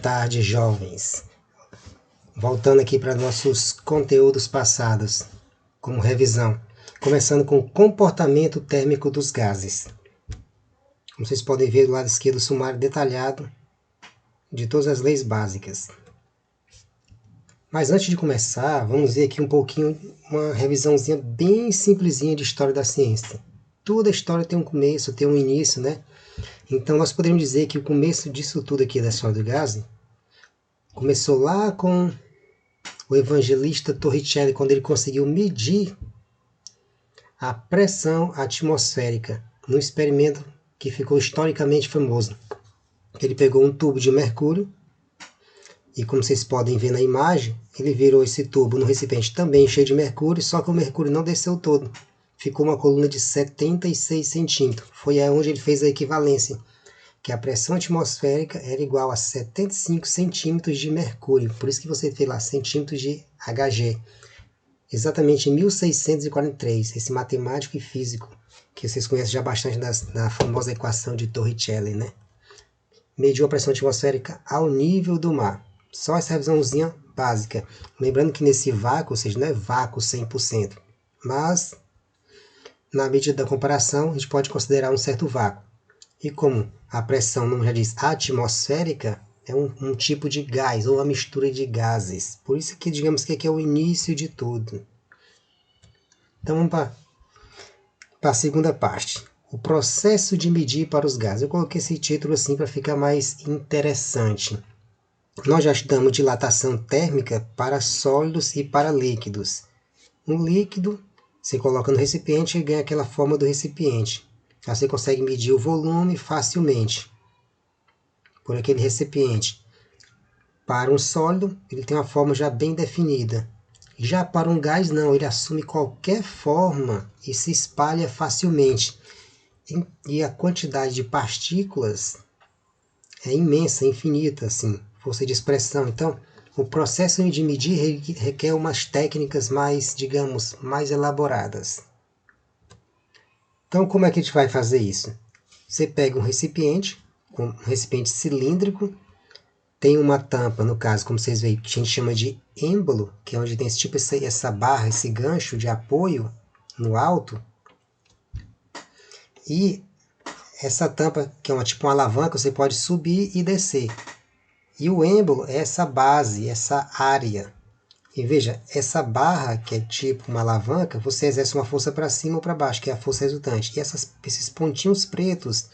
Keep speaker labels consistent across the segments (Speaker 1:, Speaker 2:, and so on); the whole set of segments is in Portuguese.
Speaker 1: Tarde, jovens. Voltando aqui para nossos conteúdos passados, como revisão. Começando com o comportamento térmico dos gases. Como vocês podem ver do lado esquerdo, o sumário detalhado de todas as leis básicas. Mas antes de começar, vamos ver aqui um pouquinho, uma revisãozinha bem simplesinha de história da ciência. Toda história tem um começo, tem um início, né? Então nós podemos dizer que o começo disso tudo aqui da história do gás começou lá com o evangelista Torricelli, quando ele conseguiu medir a pressão atmosférica no experimento que ficou historicamente famoso. Ele pegou um tubo de mercúrio e, como vocês podem ver na imagem, ele virou esse tubo no recipiente também cheio de mercúrio, só que o mercúrio não desceu todo. Ficou uma coluna de 76 centímetros. Foi onde ele fez a equivalência, que a pressão atmosférica era igual a 75 centímetros de mercúrio. Por isso que você vê lá centímetros de Hg. Exatamente em 1643, esse matemático e físico, que vocês conhecem já bastante da famosa equação de Torricelli, né? Mediu a pressão atmosférica ao nível do mar. Só essa revisãozinha básica. Lembrando que nesse vácuo, ou seja, não é vácuo 100%, mas na medida da comparação, a gente pode considerar um certo vácuo. E como a pressão, não já diz atmosférica, é um tipo de gás, ou uma mistura de gases. Por isso que digamos que aqui é o início de tudo. Então vamos para a segunda parte. O processo de medir para os gases. Eu coloquei esse título assim para ficar mais interessante. Nós já estudamos dilatação térmica para sólidos e para líquidos. Um líquido, você coloca no recipiente e ganha aquela forma do recipiente. Aí você consegue medir o volume facilmente por aquele recipiente. Para um sólido, ele tem uma forma já bem definida. Já para um gás, não, ele assume qualquer forma e se espalha facilmente. E a quantidade de partículas é imensa, infinita, assim, força de expressão. Então, o processo de medir requer umas técnicas mais, digamos, mais elaboradas. Então, como é que a gente vai fazer isso? Você pega um recipiente cilíndrico, tem uma tampa, no caso, como vocês veem, que a gente chama de êmbolo, que é onde tem esse tipo, essa barra, esse gancho de apoio no alto. E essa tampa, que é tipo uma alavanca, você pode subir e descer. E o êmbolo é essa base, essa área. E veja, essa barra, que é tipo uma alavanca, você exerce uma força para cima ou para baixo, que é a força resultante. E esses pontinhos pretos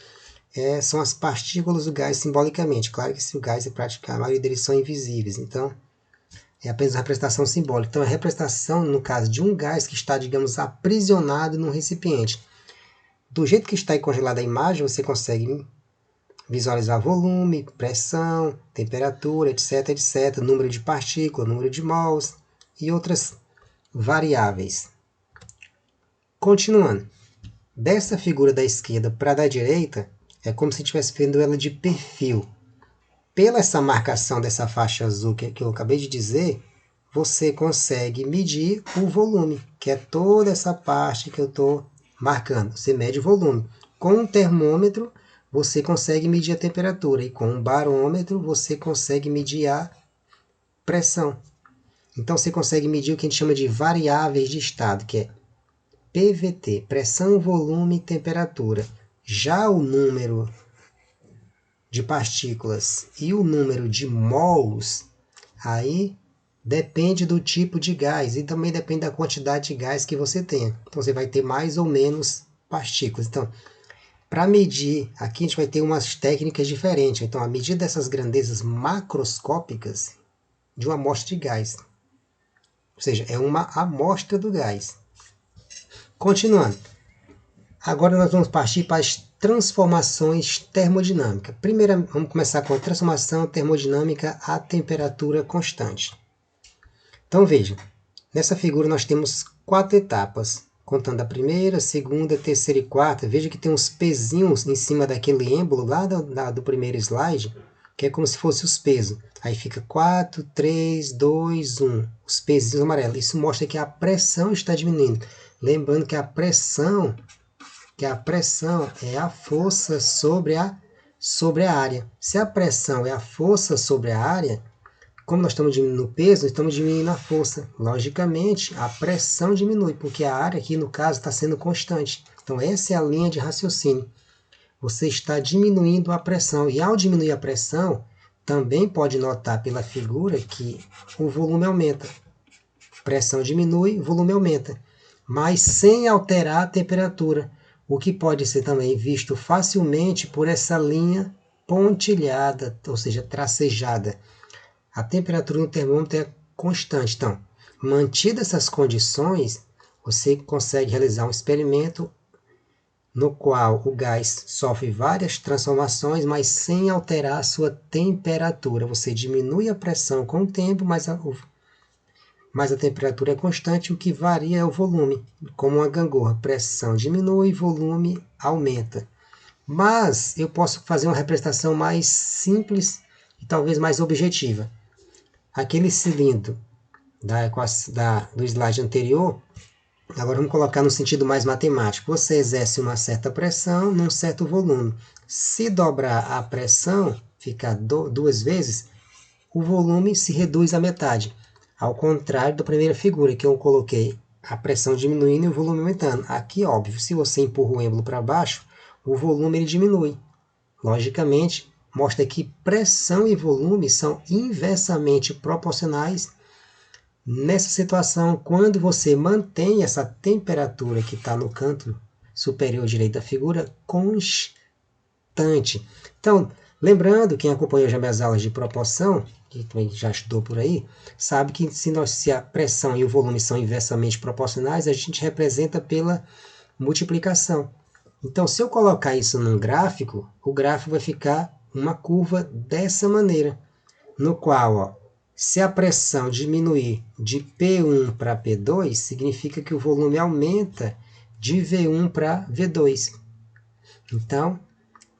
Speaker 1: são as partículas do gás simbolicamente. Claro que se o gás é praticamente, a maioria deles são invisíveis, então é apenas uma representação simbólica. Então, é a representação, no caso de um gás que está, digamos, aprisionado num recipiente. Do jeito que está aí congelada a imagem, você consegue visualizar volume, pressão, temperatura, etc, etc, número de partículas, número de mols e outras variáveis. Continuando, dessa figura da esquerda para a da direita, é como se estivesse vendo ela de perfil. Pela essa marcação dessa faixa azul que eu acabei de dizer, você consegue medir o volume, que é toda essa parte que eu estou marcando. Você mede o volume. Com um termômetro, você consegue medir a temperatura. E com um barômetro, você consegue medir a pressão. Então, você consegue medir o que a gente chama de variáveis de estado, que é PVT, pressão, volume e temperatura. Já o número de partículas e o número de mols, aí depende do tipo de gás e também depende da quantidade de gás que você tenha. Então você vai ter mais ou menos partículas. Então, para medir, aqui a gente vai ter umas técnicas diferentes. Então, a medida dessas grandezas macroscópicas de uma amostra de gás. Ou seja, é uma amostra do gás. Continuando. Agora nós vamos partir para as transformações termodinâmicas. Primeiro, vamos começar com a transformação termodinâmica a temperatura constante. Então veja, nessa figura nós temos 4 etapas, contando a primeira, segunda, terceira e quarta. Veja que tem uns pezinhos em cima daquele êmbolo lá do primeiro slide, que é como se fosse os pesos. Aí fica 4, 3, 2, 1, os pezinhos amarelos. Isso mostra que a pressão está diminuindo. Lembrando que a pressão é a força sobre a sobre a área. Se a pressão é a força sobre a área, como nós estamos diminuindo o peso, estamos diminuindo a força. Logicamente, a pressão diminui, porque a área aqui, no caso, está sendo constante. Então, essa é a linha de raciocínio. Você está diminuindo a pressão. E ao diminuir a pressão, também pode notar pela figura que o volume aumenta. Pressão diminui, volume aumenta. Mas sem alterar a temperatura. O que pode ser também visto facilmente por essa linha pontilhada, ou seja, tracejada. A temperatura no termômetro é constante. Então, mantidas essas condições, você consegue realizar um experimento no qual o gás sofre várias transformações, mas sem alterar a sua temperatura. Você diminui a pressão com o tempo, mas a temperatura é constante, o que varia é o volume. Como uma gangorra, pressão diminui, volume aumenta. Mas eu posso fazer uma representação mais simples e talvez mais objetiva. Aquele cilindro do slide anterior, agora vamos colocar no sentido mais matemático. Você exerce uma certa pressão num certo volume. Se dobrar a pressão, ficar duas vezes, o volume se reduz à metade. Ao contrário da primeira figura, que eu coloquei a pressão diminuindo e o volume aumentando. Aqui, óbvio, se você empurra o êmbolo para baixo, o volume ele diminui. Logicamente, mostra que pressão e volume são inversamente proporcionais. Nessa situação, quando você mantém essa temperatura que está no canto superior direito da figura constante. Então, lembrando, quem acompanhou já minhas aulas de proporção, que também já estudou por aí, sabe que se a pressão e o volume são inversamente proporcionais, a gente representa pela multiplicação. Então, se eu colocar isso num gráfico, o gráfico vai ficar uma curva dessa maneira, no qual, ó, se a pressão diminuir de P1 para P2, significa que o volume aumenta de V1 para V2. Então,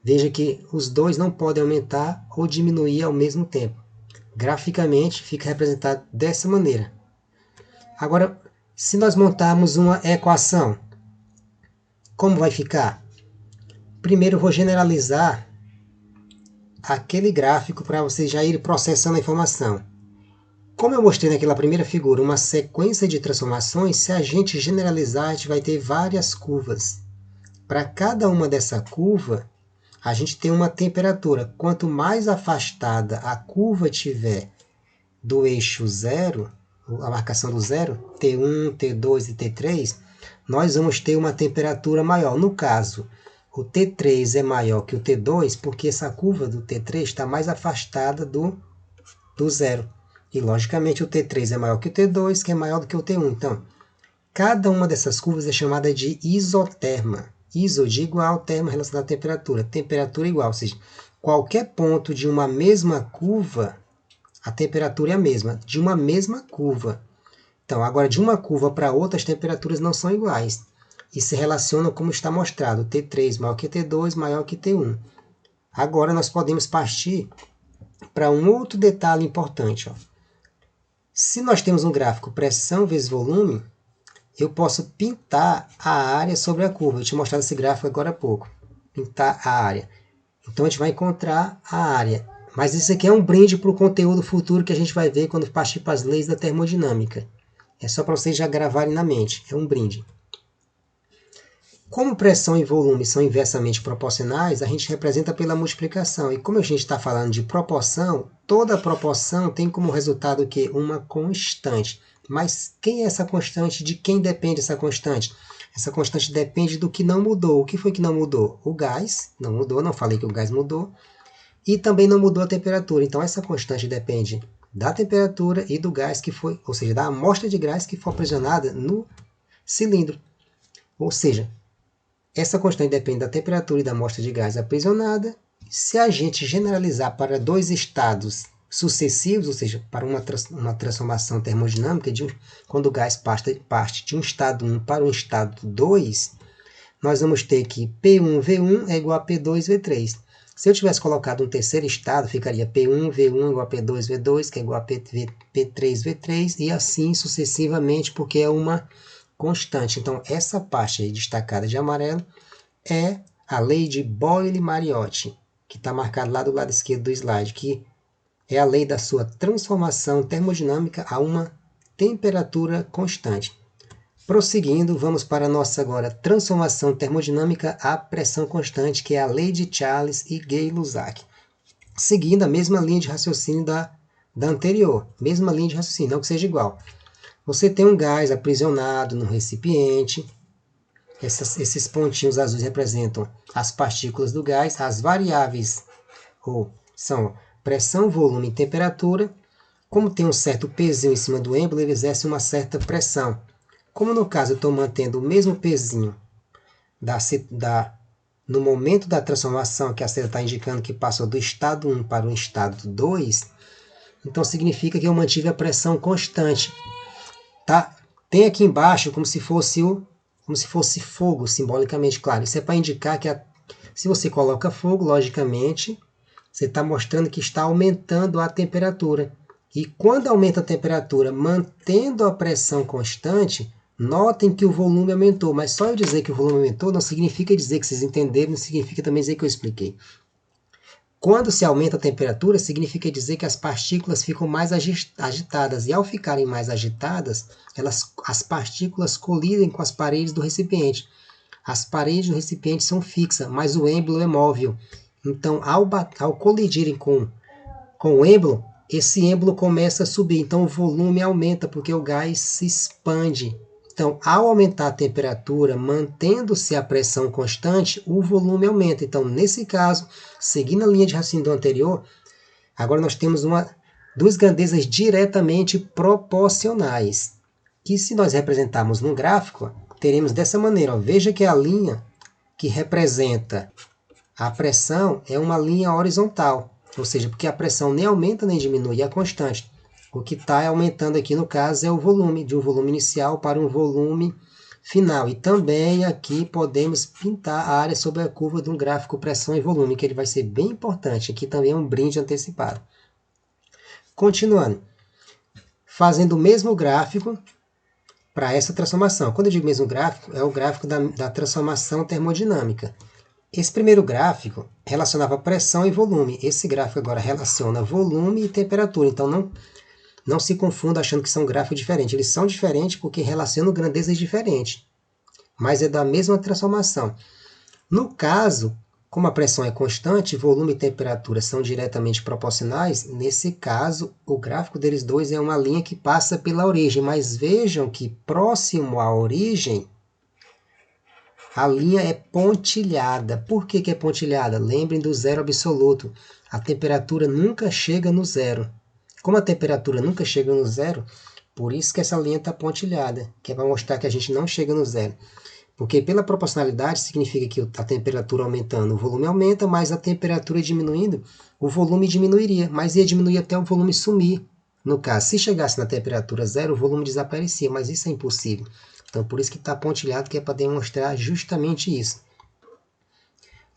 Speaker 1: veja que os dois não podem aumentar ou diminuir ao mesmo tempo. Graficamente, fica representado dessa maneira. Agora, se nós montarmos uma equação, como vai ficar? Primeiro eu vou generalizar aquele gráfico para vocês já irem processando a informação. Como eu mostrei naquela primeira figura, uma sequência de transformações, se a gente generalizar, a gente vai ter várias curvas. Para cada uma dessa curva, a gente tem uma temperatura. Quanto mais afastada a curva tiver do eixo zero, a marcação do zero, T1, T2 e T3, nós vamos ter uma temperatura maior. No caso, o T3 é maior que o T2, porque essa curva do T3 está mais afastada do zero. E, logicamente, o T3 é maior que o T2, que é maior do que o T1. Então, cada uma dessas curvas é chamada de isoterma. Iso de igual, terma relacionado à temperatura. Temperatura igual, ou seja, qualquer ponto de uma mesma curva, a temperatura é a mesma, de uma mesma curva. Então, agora, de uma curva para outra, as temperaturas não são iguais. E se relacionam como está mostrado. T3 maior que T2, maior que T1. Agora, nós podemos partir para um outro detalhe importante. Ó. Se nós temos um gráfico pressão vezes volume, eu posso pintar a área sobre a curva. Eu tinha mostrado esse gráfico agora há pouco. Pintar a área. Então, a gente vai encontrar a área. Mas isso aqui é um brinde para o conteúdo futuro que a gente vai ver quando partir para as leis da termodinâmica. É só para vocês já gravarem na mente. É um brinde. Como pressão e volume são inversamente proporcionais, a gente representa pela multiplicação. E como a gente está falando de proporção, toda proporção tem como resultado o quê? Uma constante. Mas quem é essa constante? De quem depende essa constante? Essa constante depende do que não mudou. O que foi que não mudou? O gás não mudou, não falei que o gás mudou. E também não mudou a temperatura. Então, essa constante depende da temperatura e do gás que foi, ou seja, da amostra de gás que foi aprisionada no cilindro. Ou seja, essa constante depende da temperatura e da amostra de gás aprisionada. Se a gente generalizar para dois estados sucessivos, ou seja, para uma transformação termodinâmica, quando o gás parte de um estado 1 para um estado 2, nós vamos ter que P1V1 é igual a P2V3. Se eu tivesse colocado um terceiro estado, ficaria P1V1 igual a P2V2, que é igual a P3V3, e assim sucessivamente, porque é uma constante. Então, essa parte aí destacada de amarelo é a lei de Boyle-Mariotti. que está marcado lá do lado esquerdo do slide, que é a lei da sua transformação termodinâmica a uma temperatura constante. Prosseguindo, vamos para a nossa agora transformação termodinâmica a pressão constante, que é a lei de Charles e Gay-Lussac. Seguindo a mesma linha de raciocínio da anterior, mesma linha de raciocínio, não que seja igual. Você tem um gás aprisionado no recipiente, esses pontinhos azuis representam as partículas do gás, as variáveis são pressão, volume e temperatura. Como tem um certo pezinho em cima do êmbolo, ele exerce uma certa pressão. Como no caso eu estou mantendo o mesmo pezinho no momento da transformação, que a seta está indicando que passou do estado 1 para o estado 2, então significa que eu mantive a pressão constante. Tá? Tem aqui embaixo como se fosse fogo, simbolicamente, claro. Isso é para indicar que se você coloca fogo, logicamente, você está mostrando que está aumentando a temperatura. E quando aumenta a temperatura, mantendo a pressão constante, notem que o volume aumentou. Mas só eu dizer que o volume aumentou não significa dizer que vocês entenderam, não significa também dizer que eu expliquei. Quando se aumenta a temperatura, significa dizer que as partículas ficam mais agitadas. E ao ficarem mais agitadas, as partículas colidem com as paredes do recipiente. As paredes do recipiente são fixas, mas o êmbolo é móvel. Então, ao colidirem com o êmbolo, esse êmbolo começa a subir. Então, o volume aumenta, porque o gás se expande. Então, ao aumentar a temperatura, mantendo-se a pressão constante, o volume aumenta. Então, nesse caso, seguindo a linha de raciocínio do anterior, agora nós temos duas grandezas diretamente proporcionais, que se nós representarmos num gráfico, teremos dessa maneira. Ó. Veja que a linha que representa a pressão é uma linha horizontal, ou seja, porque a pressão nem aumenta nem diminui, é constante. O que está aumentando aqui, no caso, é o volume, de um volume inicial para um volume final. E também aqui podemos pintar a área sobre a curva de um gráfico pressão e volume, que ele vai ser bem importante. Aqui também é um brinde antecipado. Continuando. Fazendo o mesmo gráfico para essa transformação. Quando eu digo mesmo gráfico, é o gráfico da transformação termodinâmica. Esse primeiro gráfico relacionava pressão e volume. Esse gráfico agora relaciona volume e temperatura. Então, não se confunda achando que são gráficos diferentes. Eles são diferentes porque relacionam grandezas diferentes, mas é da mesma transformação. No caso, como a pressão é constante, volume e temperatura são diretamente proporcionais, nesse caso, o gráfico deles dois é uma linha que passa pela origem. Mas vejam que próximo à origem, a linha é pontilhada. Por que é pontilhada? Lembrem do zero absoluto. A temperatura nunca chega no zero. Como a temperatura nunca chega no zero, por isso que essa linha está pontilhada, que é para mostrar que a gente não chega no zero. Porque pela proporcionalidade significa que a temperatura aumentando, o volume aumenta, mas a temperatura diminuindo, o volume diminuiria, mas ia diminuir até o volume sumir. No caso, se chegasse na temperatura zero, o volume desaparecia, mas isso é impossível. Então, por isso que está pontilhado, que é para demonstrar justamente isso.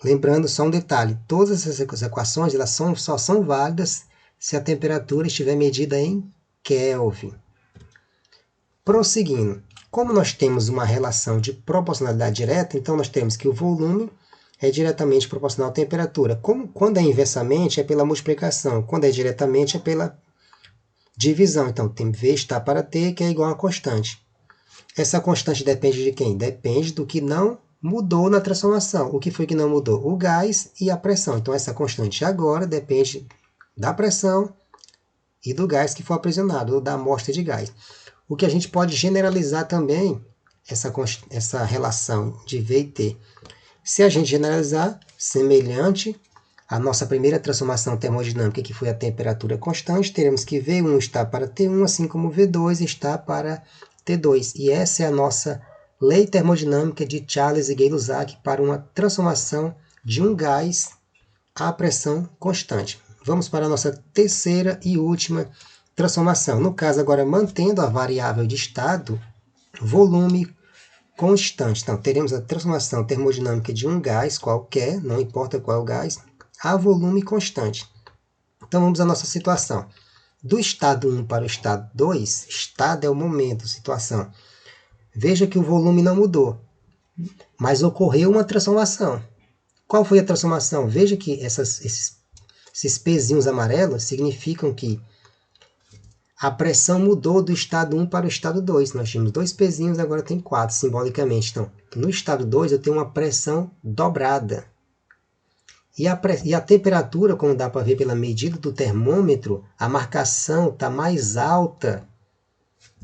Speaker 1: Lembrando só um detalhe, todas essas equações elas só são válidas se a temperatura estiver medida em Kelvin. Prosseguindo, como nós temos uma relação de proporcionalidade direta, então nós temos que o volume é diretamente proporcional à temperatura. Quando é inversamente, é pela multiplicação. Quando é diretamente, é pela divisão. Então, tem V está para T, que é igual a constante. Essa constante depende de quem? Depende do que não mudou na transformação. O que foi que não mudou? O gás e a pressão. Então, essa constante agora depende da pressão e do gás que for aprisionado, ou da amostra de gás. O que a gente pode generalizar também, essa relação de V e T. Se a gente generalizar, semelhante à nossa primeira transformação termodinâmica, que foi a temperatura constante, teremos que V1 está para T1, assim como V2 está para T2. E essa é a nossa lei termodinâmica de Charles e Gay-Lussac para uma transformação de um gás à pressão constante. Vamos para a nossa terceira e última transformação. No caso, agora mantendo a variável de estado, volume constante. Então, teremos a transformação termodinâmica de um gás qualquer, não importa qual gás, a volume constante. Então, vamos à nossa situação. Do estado 1 para o estado 2, estado é o momento, situação. Veja que o volume não mudou, mas ocorreu uma transformação. Qual foi a transformação? Veja que esses pezinhos amarelos significam que a pressão mudou do estado 1 para o estado 2. Nós tínhamos 2 pezinhos, agora tem 4, simbolicamente. Então, no estado 2 eu tenho uma pressão dobrada. E a temperatura, como dá para ver pela medida do termômetro, a marcação está mais alta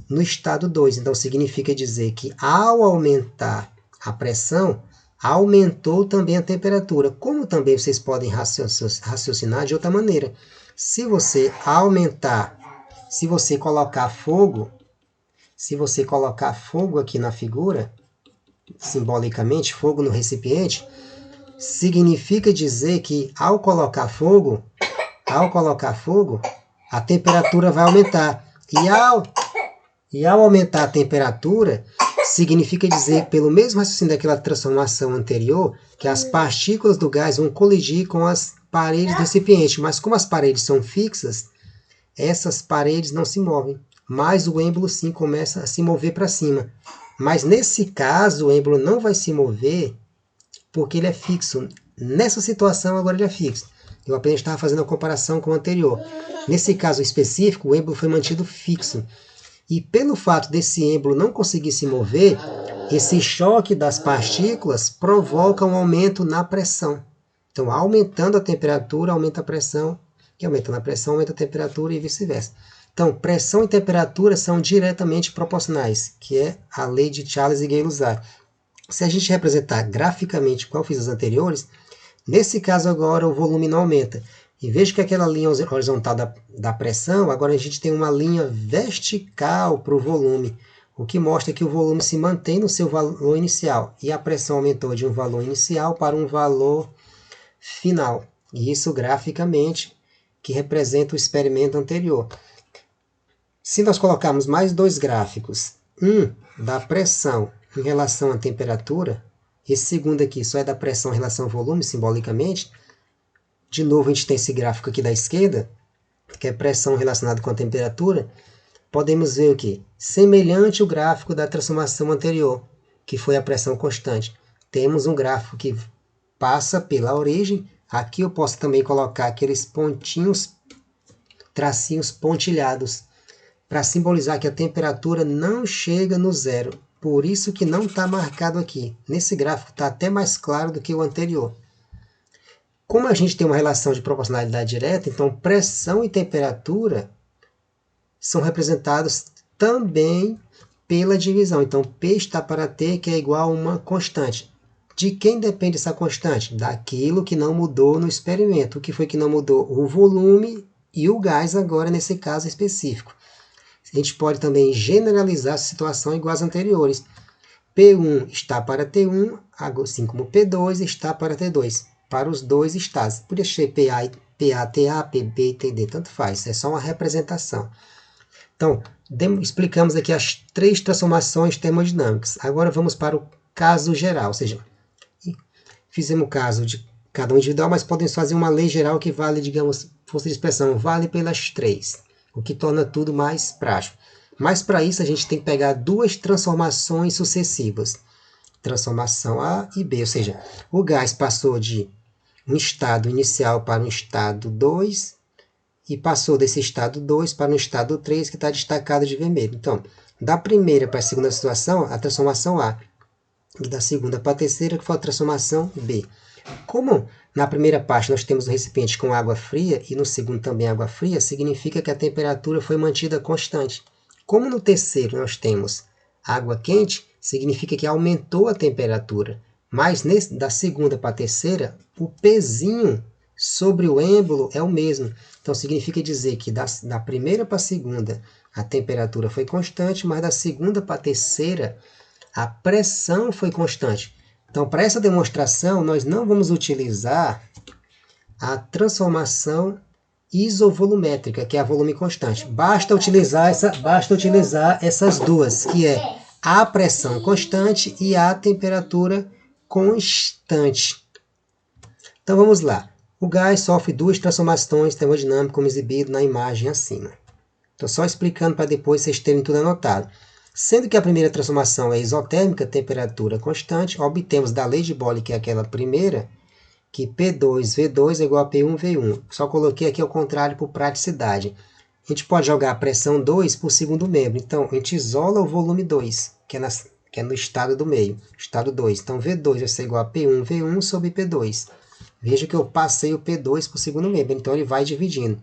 Speaker 1: no estado 2. Então, significa dizer que ao aumentar a pressão, aumentou também a temperatura. Como também vocês podem raciocinar de outra maneira. Se você colocar fogo aqui na figura, simbolicamente, fogo no recipiente, significa dizer que ao colocar fogo, a temperatura vai aumentar. E ao aumentar a temperatura, significa dizer, pelo mesmo raciocínio daquela transformação anterior, que as partículas do gás vão colidir com as paredes do recipiente. Mas como as paredes são fixas, essas paredes não se movem. Mas o êmbolo sim começa a se mover para cima. Mas nesse caso, o êmbolo não vai se mover porque ele é fixo. Nessa situação, agora ele é fixo. Eu apenas estava fazendo a comparação com o anterior. Nesse caso específico, o êmbolo foi mantido fixo. E pelo fato desse êmbolo não conseguir se mover, esse choque das partículas provoca um aumento na pressão. Então, aumentando a temperatura, aumenta a pressão, e aumentando a pressão, aumenta a temperatura e vice-versa. Então, pressão e temperatura são diretamente proporcionais, que é a lei de Charles e Gay-Lussac. Se a gente representar graficamente, como eu fiz as anteriores, nesse caso agora o volume não aumenta. E veja que aquela linha horizontal da pressão, agora a gente tem uma linha vertical para o volume, o que mostra que o volume se mantém no seu valor inicial. E a pressão aumentou de um valor inicial para um valor final. E isso graficamente, que representa o experimento anterior. Se nós colocarmos mais 2 gráficos, um da pressão em relação à temperatura, esse segundo aqui só é da pressão em relação ao volume, simbolicamente. De novo, a gente tem esse gráfico aqui da esquerda, que é pressão relacionada com a temperatura. Podemos ver o quê? Semelhante ao gráfico da transformação anterior, que foi a pressão constante. Temos um gráfico que passa pela origem. Aqui eu posso também colocar aqueles pontinhos, tracinhos pontilhados, para simbolizar que a temperatura não chega no zero. Por isso que não está marcado aqui. Nesse gráfico está até mais claro do que o anterior. Como a gente tem uma relação de proporcionalidade direta, então pressão e temperatura são representados também pela divisão. Então, P está para T, que é igual a uma constante. De quem depende essa constante? Daquilo que não mudou no experimento. O que foi que não mudou? O volume e o gás, agora nesse caso específico. A gente pode também generalizar essa situação igual às anteriores. P1 está para T1, assim como P2 está para T2, para os dois estados. Podia ser PA, TA, PB e TD, tanto faz, é só uma representação. Então, explicamos aqui as 3 transformações termodinâmicas. Agora vamos para o caso geral, ou seja, fizemos o caso de cada um individual, mas podemos fazer uma lei geral que vale, digamos, força de expressão, vale pelas 3. O que torna tudo mais prático. Mas para isso a gente tem que pegar 2 transformações sucessivas. Transformação A e B, ou seja, o gás passou de um estado inicial para um estado 2 e passou desse estado 2 para um estado 3 que está destacado de vermelho. Então, da primeira para a segunda situação, a transformação A. E da segunda para a terceira, que foi a transformação B. Como na primeira parte nós temos um recipiente com água fria e no segundo também água fria, significa que a temperatura foi mantida constante. Como no terceiro nós temos água quente, significa que aumentou a temperatura. Mas da segunda para a terceira, o pezinho sobre o êmbolo é o mesmo. Então significa dizer que da primeira para a segunda a temperatura foi constante, mas da segunda para a terceira a pressão foi constante. Então, para essa demonstração, nós não vamos utilizar a transformação isovolumétrica, que é a volume constante. Basta utilizar essas duas, que é a pressão constante e a temperatura constante. Então, vamos lá. O gás sofre 2 transformações termodinâmicas, como exibido na imagem acima. Estou só explicando para depois vocês terem tudo anotado. Sendo que a primeira transformação é isotérmica, temperatura constante, obtemos da lei de Boyle, que é aquela primeira, que P2V2 é igual a P1V1. Só coloquei aqui ao contrário por praticidade. A gente pode jogar a pressão 2 por segundo membro. Então, a gente isola o volume 2, que é no estado do meio, estado 2. Então, V2 vai ser igual a P1V1 sobre P2. Veja que eu passei o P2 por segundo membro, então ele vai dividindo.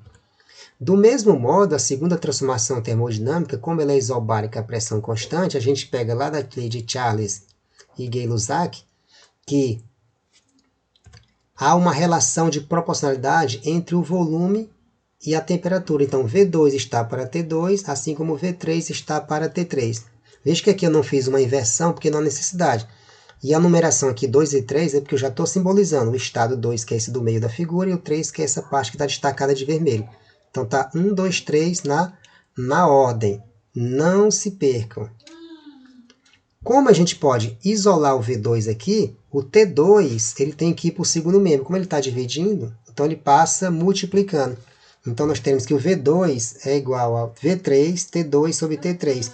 Speaker 1: Do mesmo modo, a segunda transformação termodinâmica, como ela é isobárica a pressão constante, a gente pega lá da lei de Charles e Gay-Lussac, que há uma relação de proporcionalidade entre o volume e a temperatura. Então, V2 está para T2, assim como V3 está para T3. Veja que aqui eu não fiz uma inversão, porque não há necessidade. E a numeração aqui 2 e 3 é porque eu já estou simbolizando o estado 2, que é esse do meio da figura, e o 3, que é essa parte que está destacada de vermelho. Então, tá 1, 2, 3 na ordem. Não se percam. Como a gente pode isolar o V2 aqui, o T2 ele tem que ir para o segundo membro. Como ele está dividindo, então ele passa multiplicando. Então, nós temos que o V2 é igual a V3, T2 sobre T3.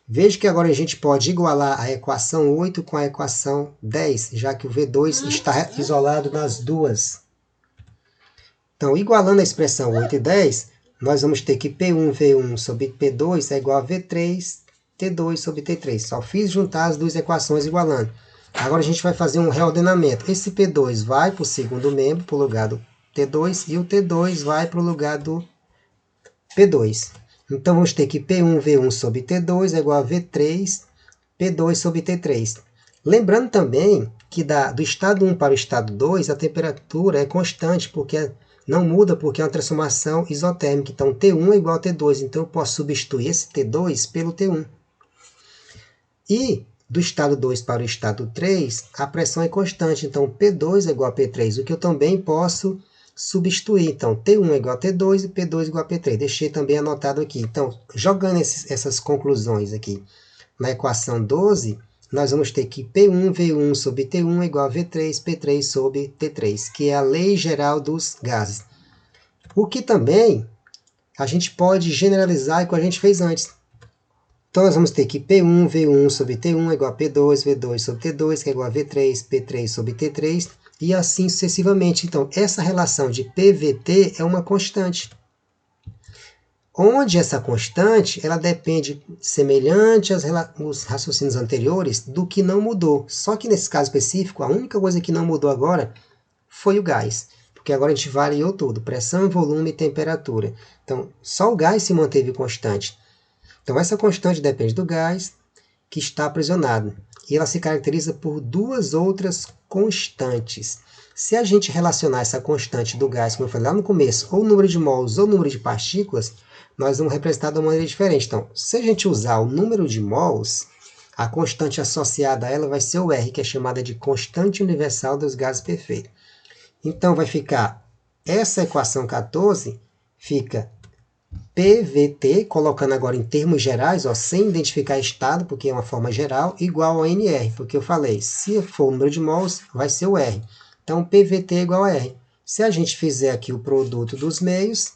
Speaker 1: Veja que agora a gente pode igualar a equação 8 com a equação 10, já que o V2 está isolado nas duas. Então, igualando a expressão 8 e 10, nós vamos ter que P1V1 sobre P2 é igual a V3, T2 sobre T3. Só fiz juntar as duas equações igualando. Agora a gente vai fazer um reordenamento. Esse P2 vai para o segundo membro, para o lugar do T2, e o T2 vai para o lugar do P2. Então, vamos ter que P1V1 sobre T2 é igual a V3, P2 sobre T3. Lembrando também que do estado 1 para o estado 2, a temperatura é constante, porque não muda, porque é uma transformação isotérmica. Então, T1 é igual a T2. Então, eu posso substituir esse T2 pelo T1. E do estado 2 para o estado 3, a pressão é constante. Então, P2 é igual a P3, o que eu também posso substituir. Então, T1 é igual a T2 e P2 é igual a P3. Deixei também anotado aqui. Então, jogando essas conclusões aqui na equação 12, nós vamos ter que P1V1 sobre T1 é igual a V3, P3 sobre T3, que é a lei geral dos gases. O que também a gente pode generalizar e que a gente fez antes. Então, nós vamos ter que P1V1 sobre T1 é igual a P2, V2 sobre T2, que é igual a V3, P3 sobre T3, e assim sucessivamente. Então, essa relação de PVT é uma constante. Onde essa constante, ela depende, semelhante aos raciocínios anteriores, do que não mudou. Só que nesse caso específico, a única coisa que não mudou agora foi o gás. Porque agora a gente variou tudo, pressão, volume e temperatura. Então, só o gás se manteve constante. Então, essa constante depende do gás que está aprisionado. E ela se caracteriza por duas outras constantes. Se a gente relacionar essa constante do gás, como eu falei lá no começo, ou o número de mols ou o número de partículas, nós vamos representar de uma maneira diferente. Então, se a gente usar o número de mols, a constante associada a ela vai ser o R, que é chamada de constante universal dos gases perfeitos. Então, vai ficar essa equação 14, fica PVT, colocando agora em termos gerais, ó, sem identificar estado, porque é uma forma geral, igual a NR, porque eu falei, se for o número de mols, vai ser o R. Então, PVT é igual a R. Se a gente fizer aqui o produto dos meios,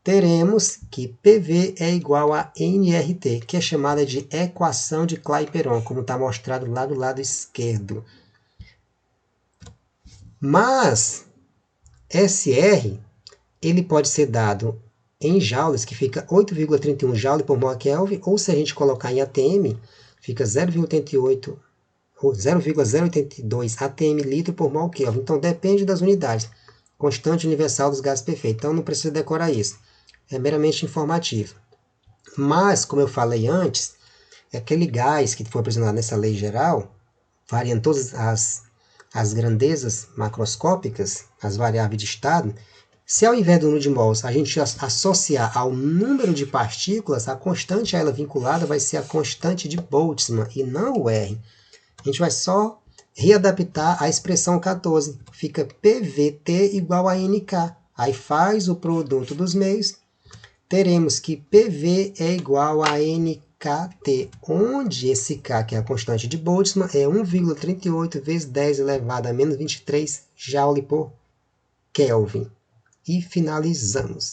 Speaker 1: teremos que PV é igual a nRT, que é chamada de equação de Clapeyron, como está mostrado lá do lado esquerdo. Mas, SR, ele pode ser dado em joules, que fica 8,31 joule por mol Kelvin, ou se a gente colocar em ATM, fica 0,88 ou 0,082 ATM litro por mol Kelvin. Então, depende das unidades. Constante universal dos gases perfeitos. Então, não precisa decorar isso. É meramente informativo. Mas, como eu falei antes, aquele gás que foi apresentado nessa lei geral, variando todas as grandezas macroscópicas, as variáveis de estado, se ao invés do número de mols a gente associar ao número de partículas, a constante a ela vinculada vai ser a constante de Boltzmann e não o R. A gente vai só readaptar a expressão 14. Fica PVT igual a NK. Aí faz o produto dos meios. Teremos que PV é igual a NKT, onde esse K, que é a constante de Boltzmann, é 1,38 vezes 10 elevado a menos 23 joule por Kelvin. E finalizamos.